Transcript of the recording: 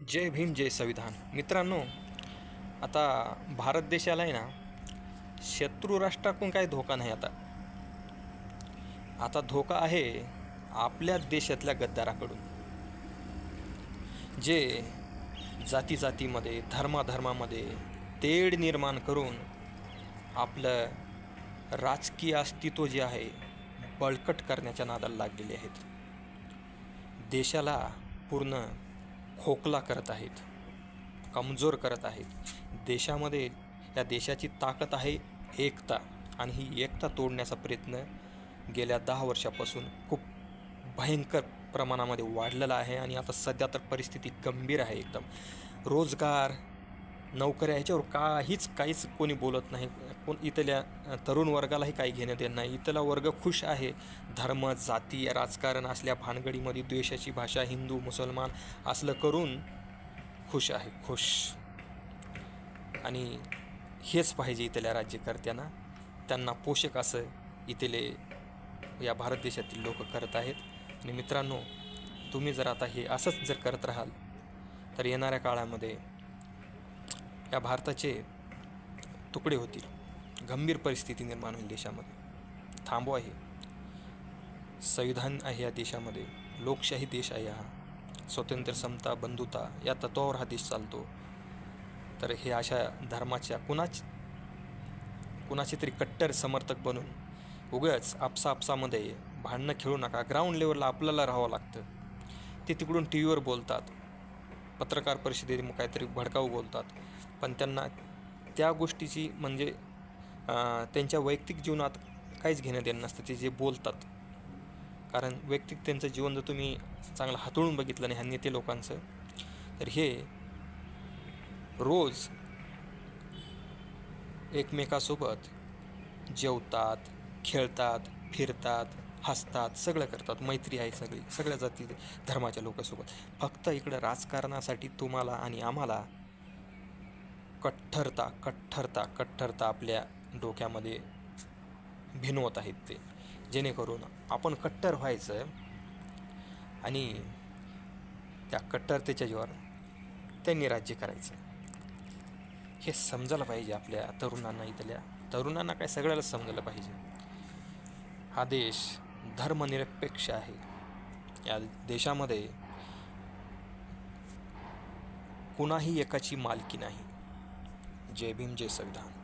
जय भीम जय संविधान. मित्रांनो, आता भारत देशाला आहे ना, शत्रू राष्ट्राकडून काही धोका नाही. आता धोका आहे आपल्या देशातल्या गद्दाराकडून, जे जाती जातीमध्ये धर्माधर्मामध्ये तेढ निर्माण करून आपलं राजकीय अस्तित्व जे आहे बळकट करण्याच्या नादाला लागलेले आहेत. देशाला पूर्ण खोकला करत आहेत, कमजोर करत आहेत. देशामध्ये या देशाची ताकद आहे एकता, आणि ही एकता तोडण्याचा प्रयत्न गेल्या 10 वर्षापासून खूप भयंकर प्रमाणामध्ये वाढलेला आहे. आणि आता सध्या तर परिस्थिती गंभीर आहे एकदम. रोजगार, नोकऱ्या ह्याच्यावर काहीच कोणी बोलत नाही. इथल्या तरुण वर्गालाही काही घेणं देणं नाही. इथला वर्ग खुश आहे. धर्म, जाती, राजकारण असल्या भानगडीमध्ये द्वेषाची भाषा, हिंदू मुसलमान असलं करून खुश आहे, खुश. आणि हेच पाहिजे इथल्या राज्यकर्त्यांना. त्यांना पोषक असं इथले या भारत देशातील लोक करत आहेत. आणि मित्रांनो, तुम्ही जर आता हे असंच जर करत राहाल तर येणाऱ्या काळामध्ये या भारताचे तुकडे होतील. गंभीर परिस्थिती निर्माण होईल देशामध्ये. थांबवा हे. संविधान आहे या देशामध्ये, लोकशाही देश आहे हा, स्वातंत्र्य, समता, बंधुता या तत्वावर हा देश चालतो. तर हे अशा धर्माच्या कुणाचे तरी कट्टर समर्थक बनून उगाच आपसामध्ये भांडणं खेळू नका. ग्राउंड लेवलला आपल्याला राहावं लागतं. ते तिकडून टी व्हीवर बोलतात, पत्रकार परिषदेत काहीतरी भडकाऊ बोलतात, पण त्यांना त्या गोष्टीची म्हणजे त्यांच्या वैयक्तिक जीवनात काहीच घेणं देणं नसतं ते जे बोलतात. कारण वैयक्तिक त्यांचं जीवन जर तुम्ही चांगलं हाताळून बघितलं नाही ह्या नेते लोकांचं, तर हे रोज एकमेकासोबत जेवतात, खेळतात, फिरतात, हसतात, सगळं करतात. मैत्री आहे सगळ्या जाती धर्माच्या लोकांसोबत. फक्त इकडं राजकारणासाठी तुम्हाला आणि आम्हाला कट्टरता आपल्या डोक्यामध्ये भिनवत आहेत ते, जेणेकरून आपण कट्टर व्हायचं आणि त्या कट्टरतेच्या जीवावर त्यांनी राज्य करायचं. हे समजायला पाहिजे आपल्या तरुणांना. इथल्या तरुणांना काय, सगळ्याला समजायला पाहिजे. हा देश धर्मनिरपेक्ष आहे. या देशामध्ये कुणाही एकाची मालकी नाही. जय भीम जय संविधान.